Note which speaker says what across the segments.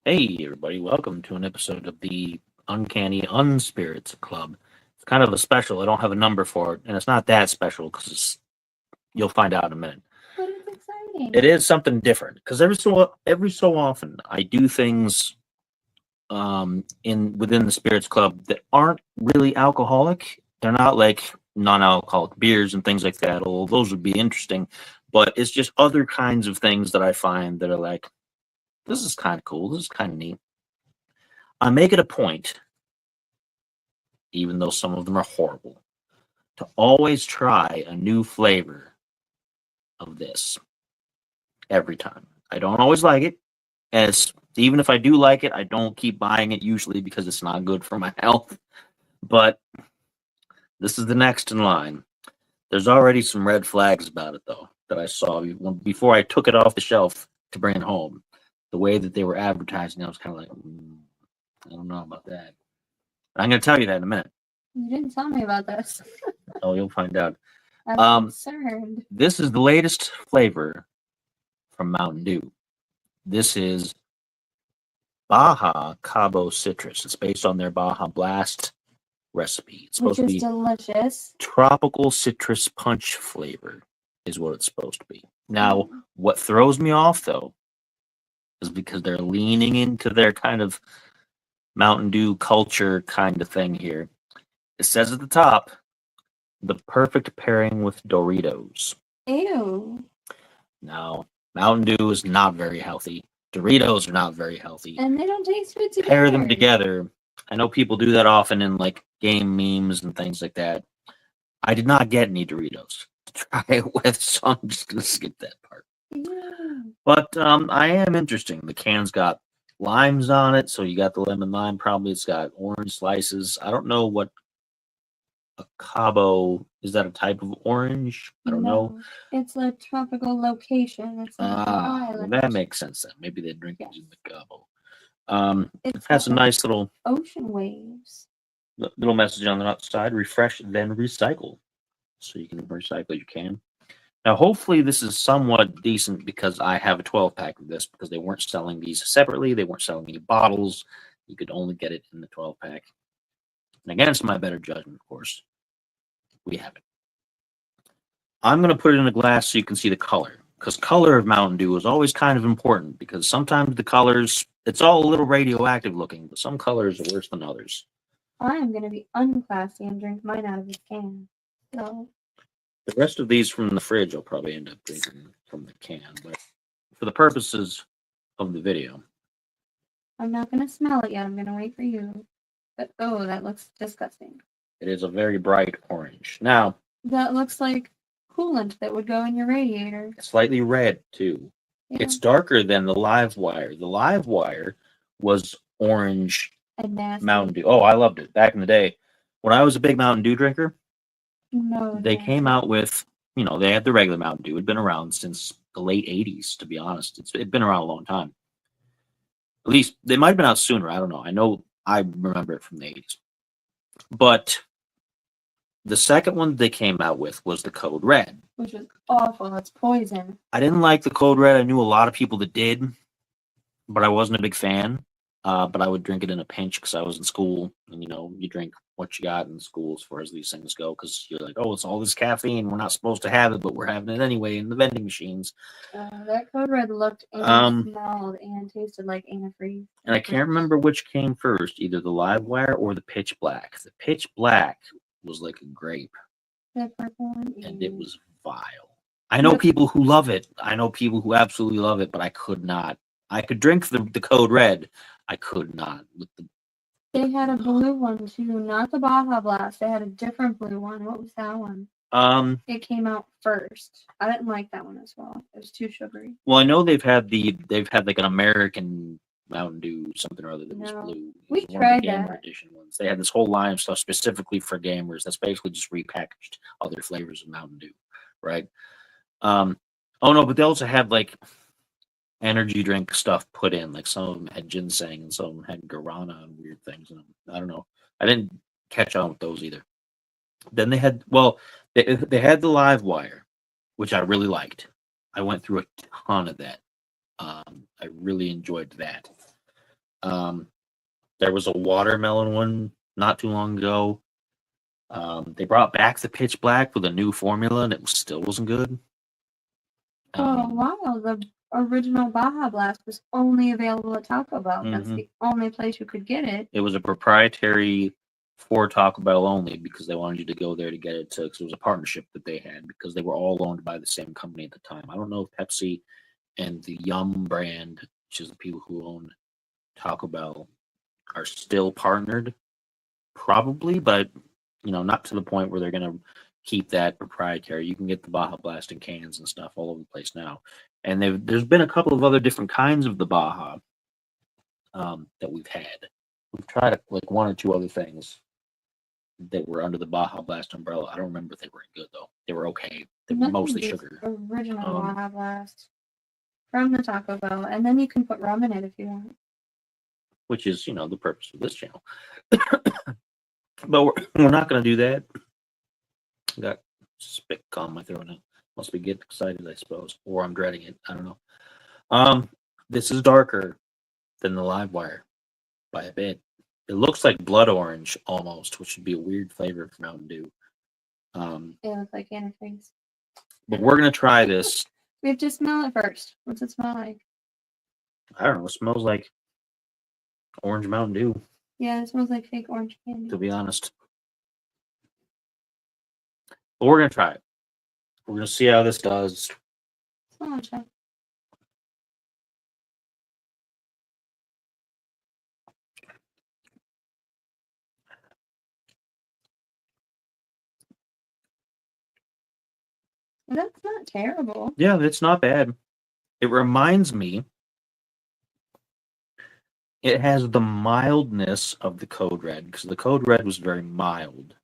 Speaker 1: Hey, everybody, welcome to an episode of the Uncanny Unspirits Club. It's kind of a special. I don't have a number for it, and it's not that special because you'll find out in a minute.
Speaker 2: But it's exciting.
Speaker 1: It is something different because every so often I do things in within the Spirits Club that aren't really alcoholic. They're not like non-alcoholic beers and things like that. Although those would be interesting, but it's just other kinds of things that I find that are like, this is kind of cool. This is kind of neat. I make it a point, even though some of them are horrible, to always try a new flavor of this every time. I don't always like it, as even if I do like it, I don't keep buying it usually because it's not good for my health. But this is the next in line. There's already some red flags about it though that I saw before I took it off the shelf to bring it home. The way that they were advertising, I was kind of like, I don't know about that. I'm going to tell you that in a minute.
Speaker 2: You didn't tell me about this.
Speaker 1: Oh, you'll find out.
Speaker 2: I'm concerned.
Speaker 1: This is the latest flavor from Mountain Dew. This is Baja Cabo Citrus. It's based on their Baja Blast recipe. It's supposed
Speaker 2: Which
Speaker 1: to
Speaker 2: is
Speaker 1: be
Speaker 2: delicious.
Speaker 1: tropical citrus punch flavor, is what it's supposed to be. Now, what throws me off though is because they're leaning into their kind of Mountain Dew culture kind of thing here. It says at the top, the perfect pairing with Doritos.
Speaker 2: Ew.
Speaker 1: Now, Mountain Dew is not very healthy. Doritos are not very healthy.
Speaker 2: And they don't taste good together.
Speaker 1: Pair them together. I know people do that often in like game memes and things like that. I did not get any Doritos to try it with, so I'm just gonna skip that part.
Speaker 2: Yeah.
Speaker 1: But I am interesting. The can's got limes on it, so you got the lemon lime. Probably it's got orange slices. I don't know what a Cabo is. That a type of orange? I don't know.
Speaker 2: It's a tropical location. It's not an island.
Speaker 1: That makes sense then. Maybe they drink it in the Cabo.
Speaker 2: It
Speaker 1: It has a nice little
Speaker 2: ocean waves.
Speaker 1: message on the outside: refresh then recycle. So you can recycle your can. Now, hopefully, this is somewhat decent because I have a 12 pack of this because they weren't selling these separately. They weren't selling any bottles. You could only get it in the 12 pack. And against my better judgment, of course, we have it. I'm going to put it in a glass so you can see the color because color of Mountain Dew is always kind of important because sometimes the colors, it's all a little radioactive looking, but some colors are worse than others.
Speaker 2: I am going to be unclassy and drink mine out of this can. So.
Speaker 1: The rest of these from the fridge I'll probably end up drinking from the can, but for the purposes of the video.
Speaker 2: I'm not going to smell it yet. I'm going to wait for you. But, oh, that looks disgusting.
Speaker 1: It is a very bright orange. Now,
Speaker 2: that looks like coolant that would go in your radiator.
Speaker 1: Slightly red, too. Yeah. It's darker than the Live Wire. The Live Wire was orange
Speaker 2: and nasty.
Speaker 1: Mountain Dew. Oh, I loved it back in the day. When I was a big Mountain Dew drinker,
Speaker 2: no,
Speaker 1: they came out with, they had the regular Mountain Dew. It'd been around since the late 80s, to be honest. It'd been around a long time. At least, they might have been out sooner. I don't know. I know I remember it from the 80s. But the second one they came out with was the Code Red.
Speaker 2: Which was awful. It's poison.
Speaker 1: I didn't like the Code Red. I knew a lot of people that did, but I wasn't a big fan. But I would drink it in a pinch because I was in school. And, you drink what you got in school as far as these things go because you're like, oh, it's all this caffeine. We're not supposed to have it, but we're having it anyway in the vending machines.
Speaker 2: That Code Red looked and smelled and tasted like antifreeze.
Speaker 1: And I can't remember which came first, either the Live Wire or the Pitch Black. The Pitch Black was like a grape.
Speaker 2: That purple one?
Speaker 1: And it was vile. I know people who love it. I know people who absolutely love it, but I could not. I could drink the Code Red. I could not.
Speaker 2: They had a blue one too, not the Baja Blast. They had a different blue one. What was that one? It came out first. I didn't like that one as well. It was too sugary.
Speaker 1: Well, I know they've had like an American Mountain Dew something or other that was blue.
Speaker 2: We tried that.
Speaker 1: Edition ones. They had this whole line of stuff specifically for gamers. That's basically just repackaged other flavors of Mountain Dew, right? Oh no, but they also had like energy drink stuff put in. Like some of them had ginseng and some of them had guarana and weird things in them. I don't know. I didn't catch on with those either. Then they had they had the Live Wire, which I really liked. I went through a ton of that. I really enjoyed that. There was a watermelon one not too long ago. They brought back the pitch black with a new formula, and it still wasn't good.
Speaker 2: Oh wow! The original Baja Blast was only available at Taco Bell. That's the only place you could get it.
Speaker 1: It was a proprietary for Taco Bell only because they wanted you to go there to get it too. Because it was a partnership that they had because they were all owned by the same company at the time. I don't know if Pepsi and the Yum brand, which is the people who own Taco Bell, are still partnered. Probably, but not to the point where they're going to keep that proprietary. You can get the Baja Blast in cans and stuff all over the place now. And there's been a couple of other different kinds of the Baja that we've had. We've tried like one or two other things that were under the Baja Blast umbrella. I don't remember if they were good though. They were okay. They were mostly sugar.
Speaker 2: Original Baja Blast from the Taco Bell, and then you can put rum in it if you want.
Speaker 1: Which is, the purpose of this channel. But we're not going to do that. I got spit on my throat now. Must be getting excited, I suppose, or I'm dreading it. I don't know. This is darker than the live wire by a bit. It looks like blood orange almost, which would be a weird flavor for Mountain Dew.
Speaker 2: It looks like antifreeze.
Speaker 1: But we're gonna try this.
Speaker 2: We have to smell it first. What's it smell like?
Speaker 1: I don't know. It smells like orange Mountain Dew.
Speaker 2: Yeah, it smells like fake orange candy.
Speaker 1: To be honest. But we're gonna try it. We're gonna see how this does.
Speaker 2: Smell it, Chef. That's not terrible.
Speaker 1: Yeah, it's not bad. It reminds me. It has the mildness of the Code Red because the Code Red was very mild.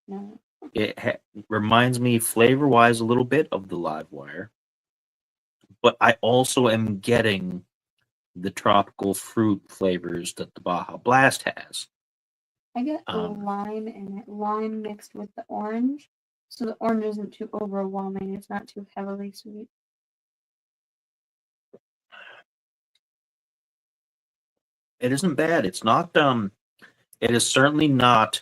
Speaker 2: No.
Speaker 1: It reminds me flavor-wise a little bit of the Live Wire, but I also am getting the tropical fruit flavors that the Baja Blast has.
Speaker 2: I get lime in it, lime mixed with the orange, so the orange isn't too overwhelming. It's not too heavily sweet.
Speaker 1: It isn't bad. It's not. It is certainly not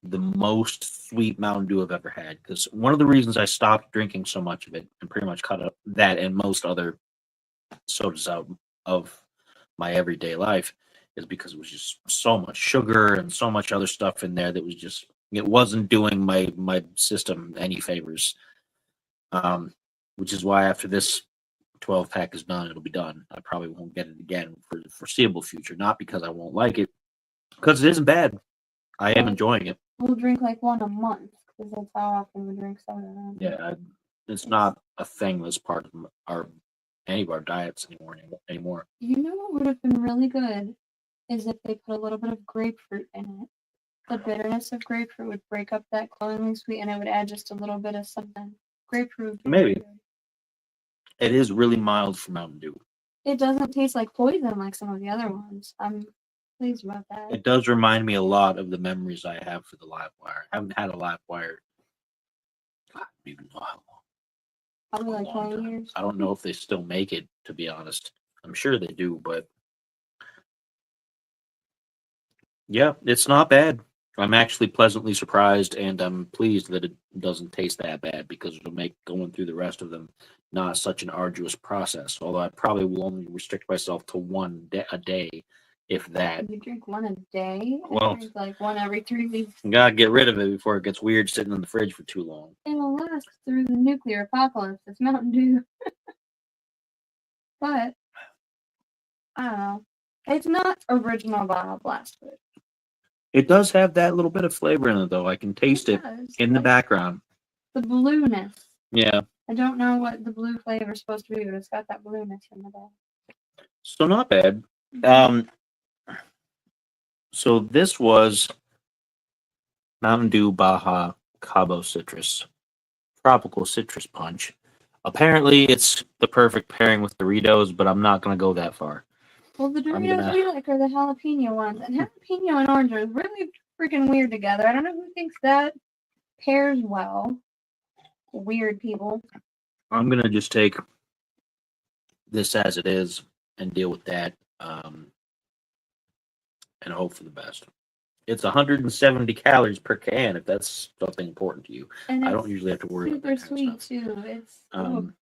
Speaker 1: the most sweet Mountain Dew I've ever had. Because one of the reasons I stopped drinking so much of it and pretty much cut up that and most other sodas out of my everyday life is because it was just so much sugar and so much other stuff in there that was just it wasn't doing my system any favors. Which is why after this 12 pack is done, it'll be done. I probably won't get it again for the foreseeable future. Not because I won't like it, because it isn't bad. I am enjoying it.
Speaker 2: We'll drink like one a month because that's how often we drink soda.
Speaker 1: Yeah, it's not a thing that's part of any of our diets anymore.
Speaker 2: You know what would have been really good is if they put a little bit of grapefruit in it. The bitterness of grapefruit would break up that cloyingly sweet, and it would add just a little bit of something. Grapefruit.
Speaker 1: Maybe. It is really mild for Mountain Dew.
Speaker 2: It doesn't taste like poison like some of the other ones. I'm pleased about that.
Speaker 1: It does remind me a lot of the memories I have for the Live Wire. I haven't had a Live Wire. I don't even know how long.
Speaker 2: Probably like 20 years.
Speaker 1: I don't know if they still make it, to be honest. I'm sure they do, but yeah, it's not bad. I'm actually pleasantly surprised, and I'm pleased that it doesn't taste that bad because it'll make going through the rest of them not such an arduous process. Although I probably will only restrict myself to one a day, if that.
Speaker 2: You drink one a day?
Speaker 1: Well,
Speaker 2: I drink like one every 3 weeks.
Speaker 1: You gotta get rid of it before it gets weird sitting in the fridge for too long.
Speaker 2: It'll last through the nuclear apocalypse. It's Mountain Dew. But I don't know. It's not original Baja Blast food.
Speaker 1: It does have that little bit of flavor in it, though. I can taste it in the background.
Speaker 2: The blueness.
Speaker 1: Yeah.
Speaker 2: I don't know what the blue flavor is supposed to be, but it's got that blueness in the back.
Speaker 1: So not bad. So this was Mountain Dew Baja Cabo Citrus. Tropical Citrus Punch. Apparently, it's the perfect pairing with Doritos, but I'm not going to go that far.
Speaker 2: Well, the Doritos we like are the jalapeno ones, and jalapeno and orange are really freaking weird together. I don't know who thinks that pairs well. Weird people.
Speaker 1: I'm going to just take this as it is and deal with that. and hope for the best. It's 170 calories per can if that's something important to you.
Speaker 2: And
Speaker 1: I don't usually have to worry about that
Speaker 2: super
Speaker 1: kind of
Speaker 2: sweet
Speaker 1: stuff.
Speaker 2: too. It's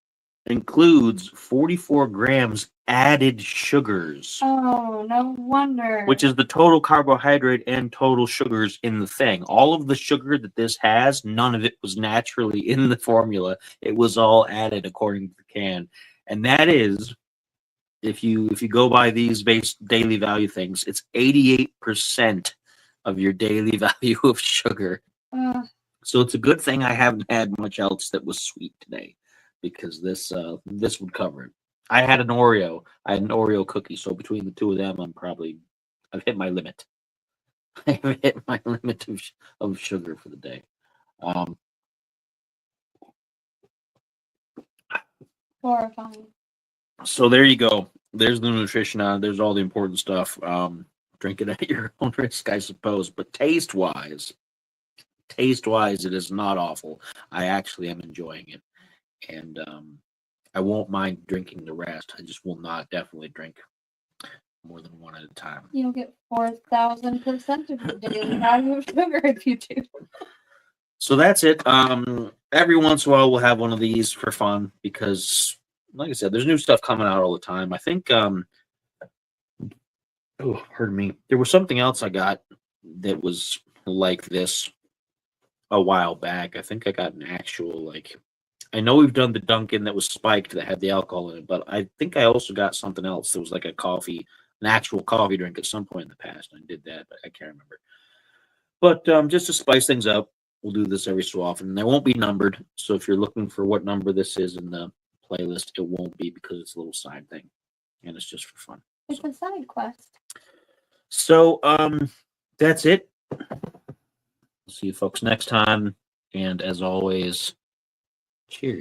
Speaker 1: Includes 44 grams added sugars.
Speaker 2: Oh, no wonder.
Speaker 1: Which is the total carbohydrate and total sugars in the thing. All of the sugar that this has, none of it was naturally in the formula. It was all added according to the can. And that is, if you go by these base daily value things, it's 88% of your daily value of sugar. So it's a good thing I haven't had much else that was sweet today, because this would cover it. I had an Oreo cookie, so between the two of them, I've hit my limit. I've hit my limit of sugar for the day.
Speaker 2: Horrifying.
Speaker 1: So there you go. There's the nutrition on it. There's all the important stuff. Drink it at your own risk, I suppose. But taste-wise, it is not awful. I actually am enjoying it. And I won't mind drinking the rest. I just will not definitely drink more than one at a time.
Speaker 2: You'll get 4,000% of your daily value of sugar if you do.
Speaker 1: So that's it. Every once in a while we'll have one of these for fun because, like I said, there's new stuff coming out all the time. I think pardon me. There was something else I got that was like this a while back. I think I got an actual, I know we've done the Dunkin' that was spiked that had the alcohol in it, but I think I also got something else that was like an actual coffee drink at some point in the past. I did that, but I can't remember. But just to spice things up, we'll do this every so often. They won't be numbered, so if you're looking for what number this is in the playlist, it won't be, because it's a little side thing, and it's just for fun.
Speaker 2: It's a side quest.
Speaker 1: So that's it. See you folks next time, and as always, cheers.